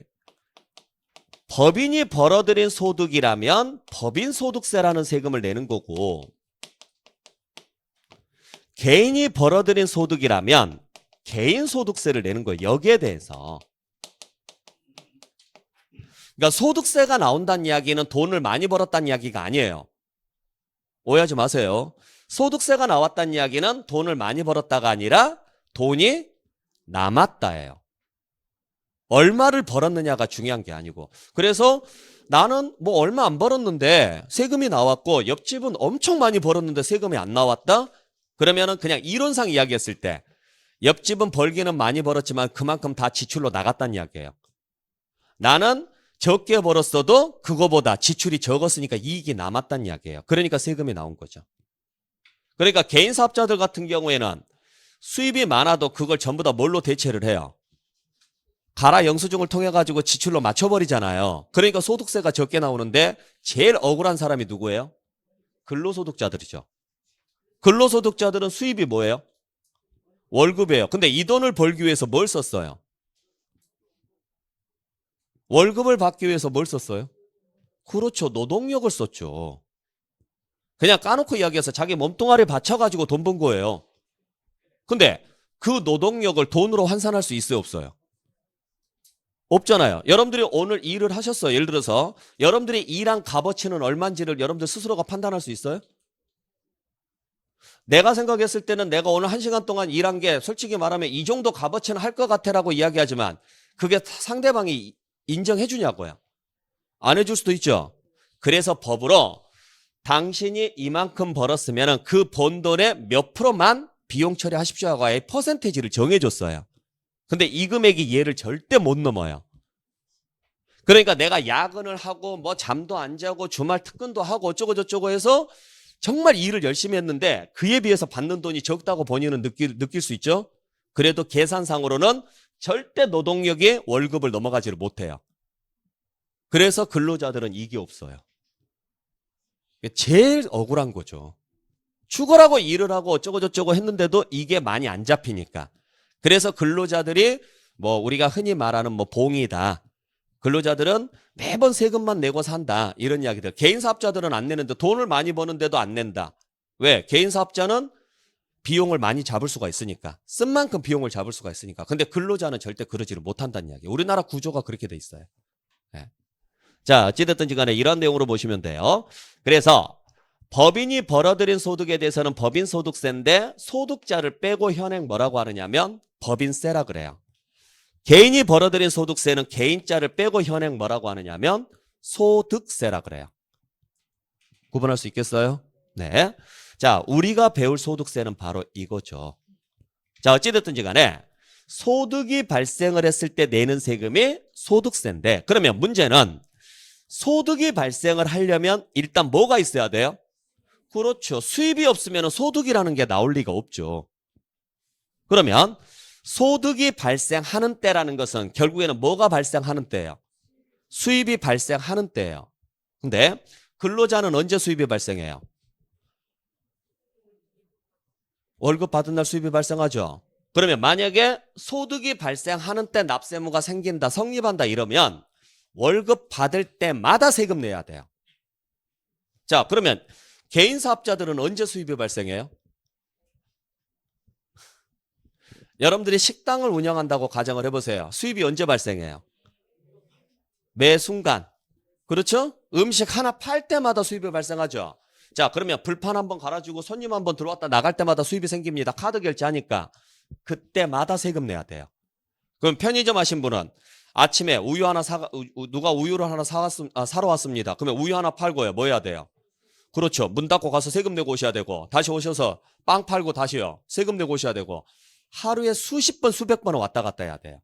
법인이 벌어들인 소득이라면 법인 소득세라는 세금을 내는 거고, 개인이 벌어들인 소득이라면 개인 소득세를 내는 거예요. 여기에 대해서. 그러니까 소득세가 나온다는 이야기는 돈을 많이 벌었다는 이야기가 아니에요. 오해하지 마세요. 소득세가 나왔다는 이야기는 돈을 많이 벌었다가 아니라 돈이 남았다예요. 얼마를 벌었느냐가 중요한 게 아니고. 그래서 나는 얼마 안 벌었는데 세금이 나왔고 옆집은 엄청 많이 벌었는데 세금이 안 나왔다? 그러면은 그냥 이론상 이야기했을 때 옆집은 벌기는 많이 벌었지만 그만큼 다 지출로 나갔다는 이야기예요. 나는 적게 벌었어도 그거보다 지출이 적었으니까 이익이 남았다는 이야기예요. 그러니까 세금이 나온 거죠. 그러니까 개인 사업자들 같은 경우에는 수입이 많아도 그걸 전부 다 뭘로 대체를 해요? 가라 영수증을 통해 가지고 지출로 맞춰버리잖아요. 그러니까 소득세가 적게 나오는데 제일 억울한 사람이 누구예요? 근로소득자들이죠. 근로소득자들은 수입이 뭐예요? 월급이에요. 근데 이 돈을 벌기 위해서 뭘 썼어요? 월급을 받기 위해서 뭘 썼어요? 그렇죠. 노동력을 썼죠. 그냥 까놓고 이야기해서 자기 몸뚱아리 받쳐가지고 돈 번 거예요. 근데 그 노동력을 돈으로 환산할 수 있어요, 없어요? 없잖아요. 여러분들이 오늘 일을 하셨어요. 예를 들어서 여러분들이 일한 값어치는 얼마인지를 여러분들 스스로가 판단할 수 있어요? 내가 생각했을 때는 내가 오늘 1시간 동안 일한 게 솔직히 말하면 이 정도 값어치는 할 것 같아라고 이야기하지만 그게 상대방이 인정해 주냐고요. 안 해줄 수도 있죠. 그래서 법으로 당신이 이만큼 벌었으면 그 번 돈의 몇 프로만 비용 처리하십시오 하고 아예 퍼센테이지를 정해줬어요. 근데 이 금액이 얘를 절대 못 넘어요. 그러니까 내가 야근을 하고 잠도 안 자고 주말 특근도 하고 어쩌고 저쩌고 해서 정말 일을 열심히 했는데 그에 비해서 받는 돈이 적다고 본인은 느낄 수 있죠. 그래도 계산상으로는 절대 노동력이 월급을 넘어가지를 못해요. 그래서 근로자들은 이익이 없어요. 제일 억울한 거죠. 죽어라고 일을 하고 어쩌고저쩌고 했는데도 이게 많이 안 잡히니까. 그래서 근로자들이 뭐 우리가 흔히 말하는 뭐 봉이다. 근로자들은 매번 세금만 내고 산다. 이런 이야기들. 개인 사업자들은 안 내는데 돈을 많이 버는데도 안 낸다. 왜? 개인 사업자는 비용을 많이 잡을 수가 있으니까. 쓴 만큼 비용을 잡을 수가 있으니까. 근데 근로자는 절대 그러지를 못한다는 이야기. 우리나라 구조가 그렇게 돼 있어요. 네. 자, 어찌됐든지 간에 이런 내용으로 보시면 돼요. 그래서 법인이 벌어들인 소득에 대해서는 법인소득세인데 소득자를 빼고 현행 뭐라고 하느냐면 법인세라 그래요. 개인이 벌어들인 소득세는 개인자를 빼고 현행 뭐라고 하느냐면 소득세라 그래요. 구분할 수 있겠어요? 네. 자, 우리가 배울 소득세는 바로 이거죠. 자, 어찌됐든지 간에 소득이 발생을 했을 때 내는 세금이 소득세인데 그러면 문제는 소득이 발생을 하려면 일단 뭐가 있어야 돼요? 그렇죠. 수입이 없으면 소득이라는 게 나올 리가 없죠. 그러면 소득이 발생하는 때라는 것은 결국에는 뭐가 발생하는 때예요? 수입이 발생하는 때예요. 근데 근로자는 언제 수입이 발생해요? 월급 받은 날 수입이 발생하죠. 그러면 만약에 소득이 발생하는 때 납세무가 생긴다, 성립한다 이러면 월급 받을 때마다 세금 내야 돼요. 자, 그러면 개인 사업자들은 언제 수입이 발생해요? 여러분들이 식당을 운영한다고 가정을 해보세요. 수입이 언제 발생해요? 매 순간. 그렇죠? 음식 하나 팔 때마다 수입이 발생하죠. 자, 그러면 불판 한번 갈아주고 손님 한번 들어왔다 나갈 때마다 수입이 생깁니다. 카드 결제하니까. 그때마다 세금 내야 돼요. 그럼 편의점 하신 분은 아침에 우유 하나 누가 우유를 하나 사러 왔습니다. 그러면 우유 하나 팔고요. 뭐 해야 돼요? 그렇죠. 문 닫고 가서 세금 내고 오셔야 되고 다시 오셔서 빵 팔고 다시요. 세금 내고 오셔야 되고 하루에 수십 번 수백 번 왔다 갔다 해야 돼요.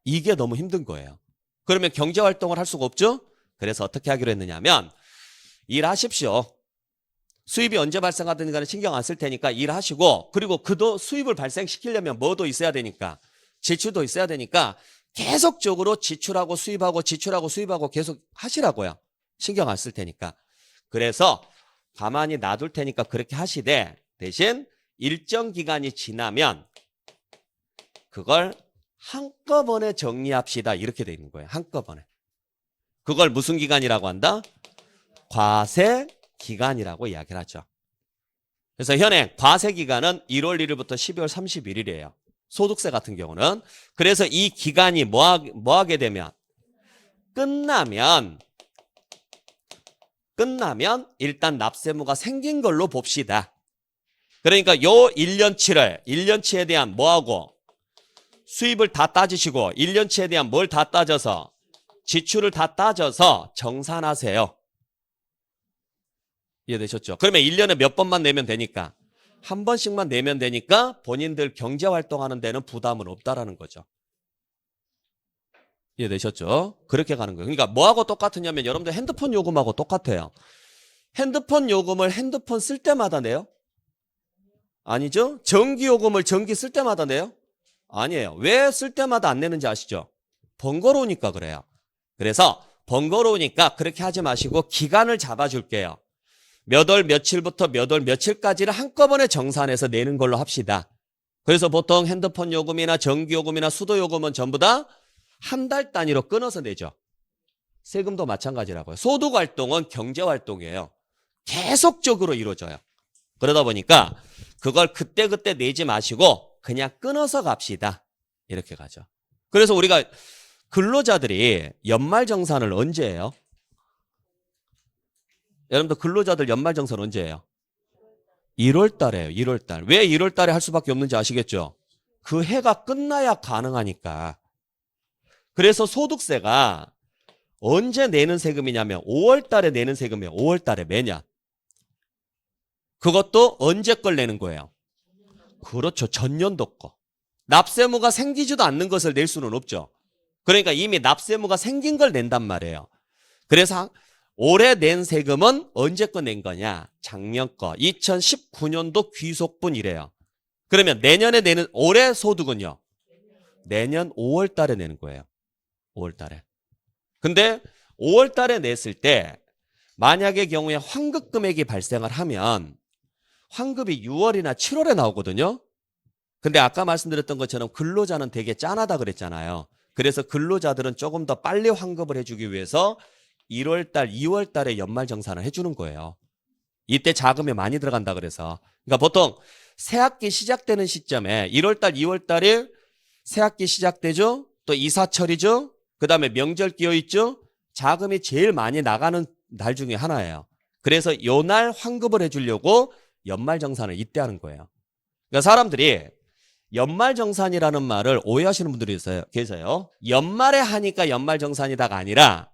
이게 너무 힘든 거예요. 그러면 경제활동을 할 수가 없죠? 그래서 어떻게 하기로 했느냐면 일하십시오. 수입이 언제 발생하든 간에 신경 안 쓸 테니까 일하시고 그리고 그도 수입을 발생시키려면 뭐도 있어야 되니까 지출도 있어야 되니까 계속적으로 지출하고 수입하고 지출하고 수입하고 계속 하시라고요. 신경 안 쓸 테니까. 그래서 가만히 놔둘 테니까 그렇게 하시되 대신 일정 기간이 지나면 그걸 한꺼번에 정리합시다. 이렇게 돼 있는 거예요. 한꺼번에. 그걸 무슨 기간이라고 한다? 과세 기간이라고 이야기를 하죠. 그래서 현행 과세 기간은 1월 1일부터 12월 31일이에요. 소득세 같은 경우는. 그래서 이 기간이 뭐 하게 되면 끝나면 일단 납세무가 생긴 걸로 봅시다. 그러니까 요 1년치에 대한 뭐하고 수입을 다 따지시고 1년치에 대한 뭘 다 따져서 지출을 다 따져서 정산하세요. 이해되셨죠? 그러면 1년에 몇 번만 내면 되니까 한 번씩만 내면 되니까 본인들 경제활동하는 데는 부담은 없다라는 거죠. 이해되셨죠? 그렇게 가는 거예요. 그러니까 뭐하고 똑같으냐면 여러분들 핸드폰 요금하고 똑같아요. 핸드폰 요금을 핸드폰 쓸 때마다 내요? 아니죠? 전기 요금을 전기 쓸 때마다 내요? 아니에요. 왜 쓸 때마다 안 내는지 아시죠? 번거로우니까 그래요. 그래서 번거로우니까 그렇게 하지 마시고 기간을 잡아줄게요. 몇 월 며칠부터 몇 월 며칠까지를 한꺼번에 정산해서 내는 걸로 합시다. 그래서 보통 핸드폰 요금이나 전기 요금이나 수도 요금은 전부 다 한 달 단위로 끊어서 내죠. 세금도 마찬가지라고요. 소득활동은 경제활동이에요. 계속적으로 이루어져요. 그러다 보니까 그걸 그때그때 내지 마시고 그냥 끊어서 갑시다. 이렇게 가죠. 그래서 우리가 근로자들이 연말정산을 언제 해요? 여러분들 근로자들 연말정산 언제 해요? 1월 달에요. 1월 달. 왜 1월 달에 할 수밖에 없는지 아시겠죠? 그 해가 끝나야 가능하니까. 그래서 소득세가 언제 내는 세금이냐면 5월 달에 내는 세금이에요. 5월 달에 매년. 그것도 언제 걸 내는 거예요? 그렇죠. 전년도 거. 납세무가 생기지도 않는 것을 낼 수는 없죠. 그러니까 이미 납세무가 생긴 걸 낸단 말이에요. 그래서 올해 낸 세금은 언제 거 낸 거냐? 작년 거. 2019년도 귀속분이래요. 그러면 내년에 내는 올해 소득은요? 내년 5월 달에 내는 거예요. 5월 달에. 근데 5월 달에 냈을 때 만약의 경우에 환급 금액이 발생을 하면 환급이 6월이나 7월에 나오거든요. 근데 아까 말씀드렸던 것처럼 근로자는 되게 짠하다 그랬잖아요. 그래서 근로자들은 조금 더 빨리 환급을 해주기 위해서 1월 달, 2월 달에 연말정산을 해주는 거예요. 이때 자금이 많이 들어간다 그래서. 그러니까 보통 새학기 시작되는 시점에 1월 달, 2월 달에 새학기 시작되죠. 또 이사철이죠. 그 다음에 명절 끼어 있죠. 자금이 제일 많이 나가는 날 중에 하나예요. 그래서 요 날 환급을 해주려고 연말정산을 이때 하는 거예요. 그러니까 사람들이 연말정산이라는 말을 오해하시는 분들이 계세요. 연말에 하니까 연말정산이다가 아니라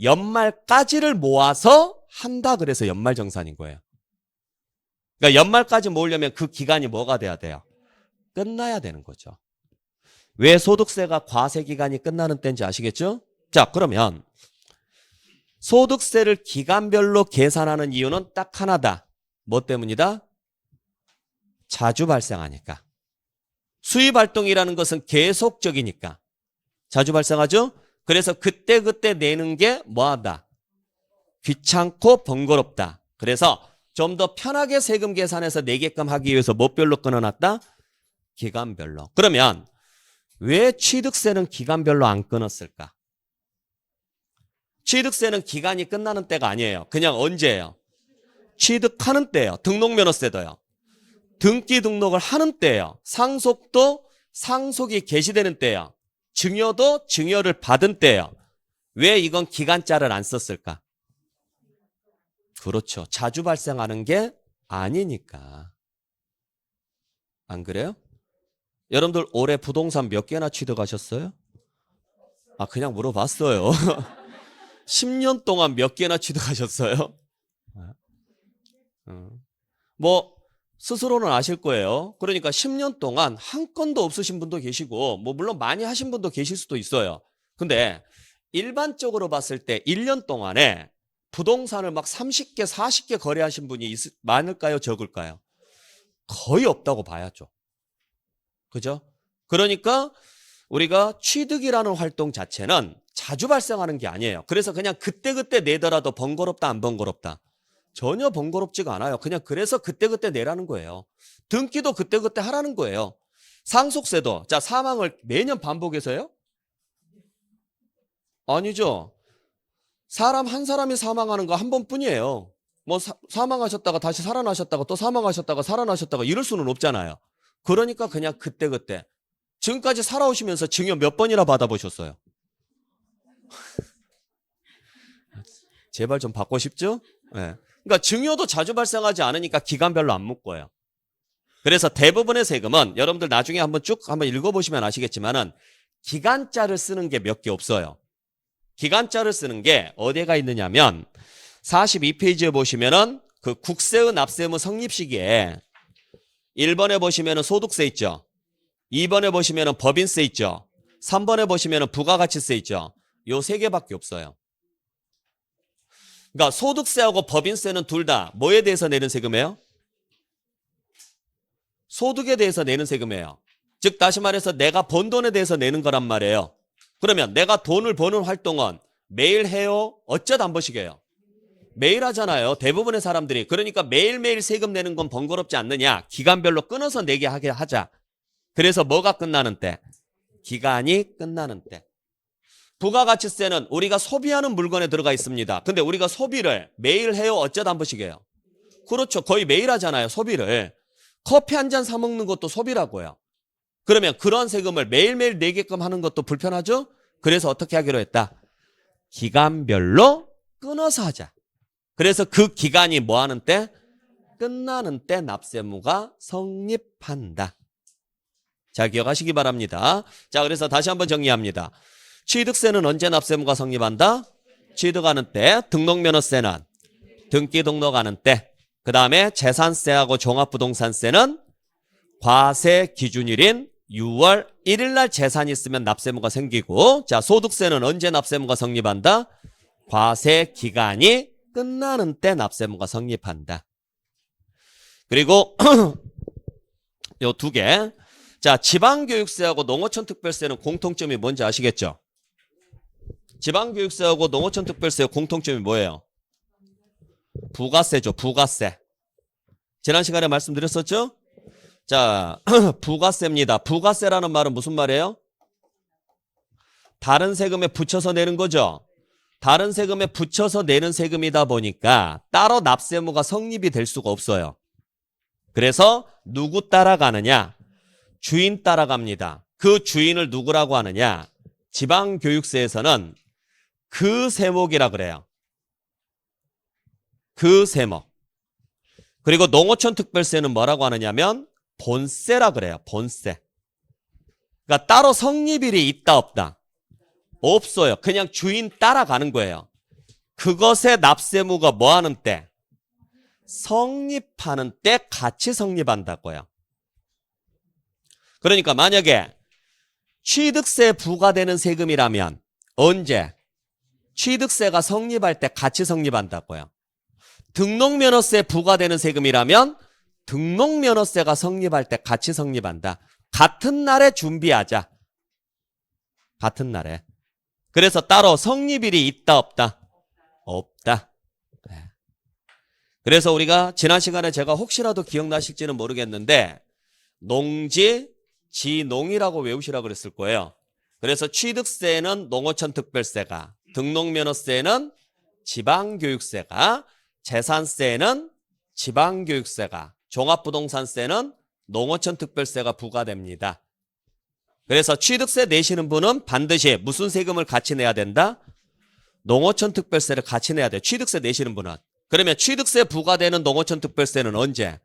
연말까지를 모아서 한다 그래서 연말정산인 거예요. 그러니까 연말까지 모으려면 그 기간이 뭐가 돼야 돼요? 끝나야 되는 거죠. 왜 소득세가 과세 기간이 끝나는 때인지 아시겠죠? 자, 그러면 소득세를 기간별로 계산하는 이유는 딱 하나다. 뭐 때문이다? 자주 발생하니까. 수입활동이라는 것은 계속적이니까. 자주 발생하죠? 그래서 그때그때 내는 게 뭐하다? 귀찮고 번거롭다. 그래서 좀 더 편하게 세금 계산해서 내게끔 하기 위해서 뭐별로 끊어놨다? 기간별로. 그러면 왜 취득세는 기간별로 안 끊었을까? 취득세는 기간이 끝나는 때가 아니에요. 그냥 언제예요? 취득하는 때예요. 등록면허세도요. 등기 등록을 하는 때예요. 상속도 상속이 개시되는 때예요. 증여도 증여를 받은 때예요. 왜 이건 기간자를 안 썼을까? 그렇죠. 자주 발생하는 게 아니니까. 안 그래요? 여러분들 올해 부동산 몇 개나 취득하셨어요? 아, 그냥 물어봤어요. 10년 동안 몇 개나 취득하셨어요? 뭐 스스로는 아실 거예요. 그러니까 10년 동안 한 건도 없으신 분도 계시고 뭐 물론 많이 하신 분도 계실 수도 있어요. 근데 일반적으로 봤을 때 1년 동안에 부동산을 막 30개, 40개 거래하신 분이 많을까요? 적을까요? 거의 없다고 봐야죠. 그죠? 그러니까 우리가 취득이라는 활동 자체는 자주 발생하는 게 아니에요. 그래서 그냥 그때그때 내더라도 번거롭다, 안 번거롭다? 전혀 번거롭지가 않아요. 그냥 그래서 그때그때 내라는 거예요. 등기도 그때그때 하라는 거예요. 상속세도 자 사망을 매년 반복해서요? 아니죠. 사람 한 사람이 사망하는 거 한 번뿐이에요. 뭐 사망하셨다가 다시 살아나셨다가 또 사망하셨다가 살아나셨다가 이럴 수는 없잖아요. 그러니까 그냥 그때그때. 지금까지 살아오시면서 증여 몇 번이나 받아보셨어요? 제발 좀 받고 싶죠? 네. 그러니까 증여도 자주 발생하지 않으니까 기간별로 안 묶어요. 그래서 대부분의 세금은 여러분들 나중에 한번 쭉 한번 읽어보시면 아시겠지만은 기간자를 쓰는 게 몇 개 없어요. 기간자를 쓰는 게 어디가 있느냐면 42페이지에 보시면은 그 국세의 납세 의무 성립 시기에 1번에 보시면은 소득세 있죠. 2번에 보시면은 법인세 있죠. 3번에 보시면은 부가가치세 있죠. 요 세 개밖에 없어요. 그러니까 소득세하고 법인세는 둘 다 뭐에 대해서 내는 세금이에요? 소득에 대해서 내는 세금이에요. 즉 다시 말해서 내가 번 돈에 대해서 내는 거란 말이에요. 그러면 내가 돈을 버는 활동은 매일 해요? 어쩌다 한 번씩 해요? 매일 하잖아요. 대부분의 사람들이. 그러니까 매일매일 세금 내는 건 번거롭지 않느냐? 기간별로 끊어서 내게 하게 하자. 그래서 뭐가 끝나는 때? 기간이 끝나는 때. 부가가치세는 우리가 소비하는 물건에 들어가 있습니다. 근데 우리가 소비를 매일 해요? 어쩌다 한 번씩 해요? 그렇죠. 거의 매일 하잖아요. 소비를. 커피 한 잔 사 먹는 것도 소비라고요. 그러면 그런 세금을 매일매일 내게끔 하는 것도 불편하죠? 그래서 어떻게 하기로 했다? 기간별로 끊어서 하자. 그래서 그 기간이 뭐 하는 때? 끝나는 때 납세 의무가 성립한다. 잘 기억하시기 바랍니다. 자, 그래서 다시 한번 정리합니다. 취득세는 언제 납세 의무가 성립한다? 취득하는 때. 등록면허세는 등기 등록하는 때. 그 다음에 재산세하고 종합부동산세는 과세 기준일인 6월 1일 날 재산이 있으면 납세 의무가 생기고, 자, 소득세는 언제 납세 의무가 성립한다? 과세 기간이 끝나는 때 납세의무가 성립한다. 그리고 요 두 개. 자, 지방교육세하고 농어촌 특별세는 공통점이 뭔지 아시겠죠? 지방교육세하고 농어촌 특별세의 공통점이 뭐예요? 부가세죠. 부가세. 지난 시간에 말씀드렸었죠? 자, 부가세입니다. 부가세라는 말은 무슨 말이에요? 다른 세금에 붙여서 내는 거죠. 다른 세금에 붙여서 내는 세금이다 보니까 따로 납세의무가 성립이 될 수가 없어요. 그래서 누구 따라가느냐? 주인 따라갑니다. 그 주인을 누구라고 하느냐? 지방교육세에서는 그 세목이라 그래요. 그 세목. 그리고 농어촌 특별세는 뭐라고 하느냐면 본세라 그래요. 본세. 그러니까 따로 성립일이 있다 없다? 없어요. 그냥 주인 따라가는 거예요. 그것의 납세의무가 뭐 하는 때? 성립하는 때 같이 성립한다고요. 그러니까 만약에 취득세 부과되는 세금이라면 언제? 취득세가 성립할 때 같이 성립한다고요. 등록면허세 부과되는 세금이라면 등록면허세가 성립할 때 같이 성립한다. 같은 날에 준비하자. 같은 날에. 그래서 따로 성립일이 있다 없다? 없다. 네. 그래서 우리가 지난 시간에 제가 혹시라도 기억나실지는 모르겠는데 농지, 지농이라고 외우시라고 그랬을 거예요. 그래서 취득세는 농어촌 특별세가, 등록면허세는 지방교육세가, 재산세는 지방교육세가, 종합부동산세는 농어촌 특별세가 부과됩니다. 그래서 취득세 내시는 분은 반드시 무슨 세금을 같이 내야 된다? 농어촌 특별세를 같이 내야 돼. 취득세 내시는 분은. 그러면 취득세 부과되는 농어촌 특별세는 언제?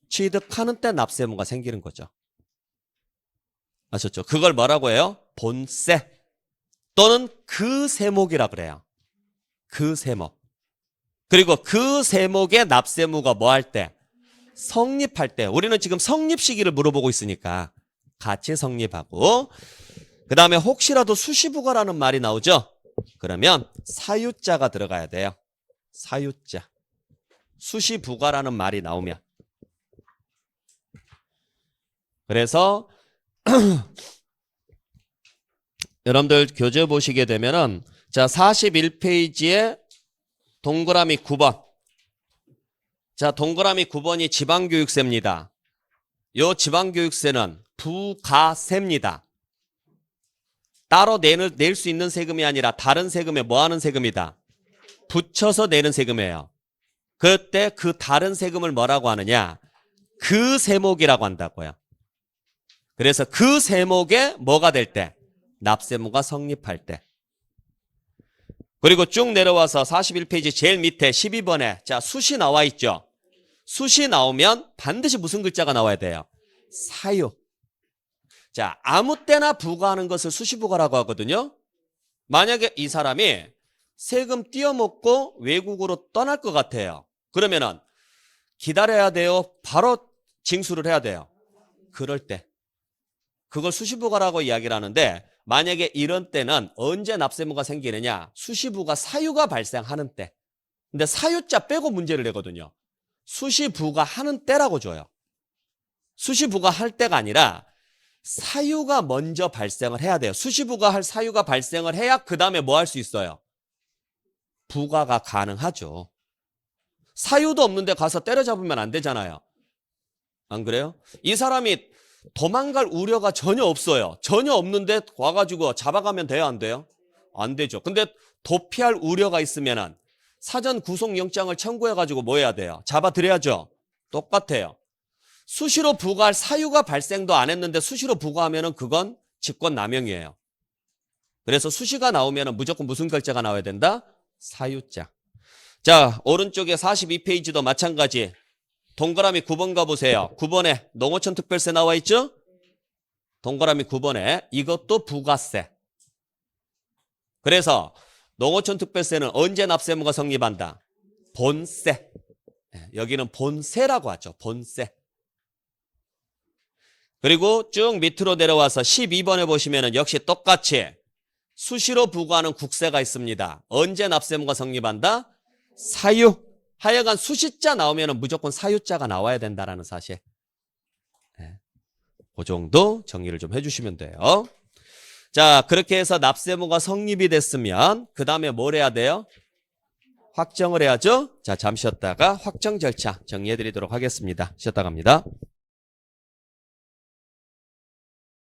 취득하는 때 납세의무가 생기는 거죠. 아셨죠? 그걸 뭐라고 해요? 본세 또는 그 세목이라 그래요. 그 세목. 그리고 그 세목의 납세의무가 뭐 할 때? 성립할 때. 우리는 지금 성립 시기를 물어보고 있으니까 같이 성립하고, 그 다음에 혹시라도 수시부과라는 말이 나오죠? 그러면 사유자가 들어가야 돼요. 사유자. 수시부과라는 말이 나오면. 그래서 여러분들 교재 보시게 되면은 자 41페이지에 동그라미 9번. 자 동그라미 9번이 지방교육세입니다. 요 지방교육세는 부가세입니다. 따로 낼 수 있는 세금이 아니라 다른 세금에 뭐 하는 세금이다? 붙여서 내는 세금이에요. 그때 그 다른 세금을 뭐라고 하느냐? 그 세목이라고 한다고요. 그래서 그 세목에 뭐가 될 때? 납세의무가 성립할 때. 그리고 쭉 내려와서 41페이지 제일 밑에 12번에 자 수시 나와 있죠. 수시 나오면 반드시 무슨 글자가 나와야 돼요? 사유. 자 아무 때나 부과하는 것을 수시부과라고 하거든요. 만약에 이 사람이 세금 띄어먹고 외국으로 떠날 것 같아요. 그러면은 기다려야 돼요? 바로 징수를 해야 돼요? 그럴 때. 그걸 수시부과라고 이야기를 하는데 만약에 이런 때는 언제 납세의무가 생기느냐? 수시부가 사유가 발생하는 때. 근데 사유자 빼고 문제를 내거든요. 수시부과하는 때라고 줘요. 수시부과할 때가 아니라 사유가 먼저 발생을 해야 돼요. 수시부과할 사유가 발생을 해야 그 다음에 뭐 할 수 있어요? 부과가 가능하죠. 사유도 없는데 가서 때려잡으면 안 되잖아요. 안 그래요? 이 사람이 도망갈 우려가 전혀 없어요. 전혀 없는데 와가지고 잡아가면 돼요? 안 돼요? 안 되죠. 근데 도피할 우려가 있으면 사전 구속영장을 청구해가지고 뭐 해야 돼요? 잡아드려야죠. 똑같아요. 수시로 부과할 사유가 발생도 안 했는데 수시로 부과하면 그건 직권남용이에요. 그래서 수시가 나오면 무조건 무슨 결제가 나와야 된다? 사유자. 자 오른쪽에 42페이지도 마찬가지. 동그라미 9번 가보세요. 9번에 농어촌 특별세 나와 있죠? 동그라미 9번에 이것도 부가세. 그래서 농어촌 특별세는 언제 납세의무가 성립한다? 본세. 여기는 본세라고 하죠. 본세. 그리고 쭉 밑으로 내려와서 12번에 보시면 역시 똑같이 수시로 부과하는 국세가 있습니다. 언제 납세의무가 성립한다? 사유. 하여간 수시자 나오면 무조건 사유자가 나와야 된다라는 사실. 네. 그 정도 정리를 좀 해주시면 돼요. 자, 그렇게 해서 납세의무가 성립이 됐으면 그 다음에 뭘 해야 돼요? 확정을 해야죠. 자, 잠시 쉬었다가 확정 절차 정리해 드리도록 하겠습니다. 쉬었다 갑니다.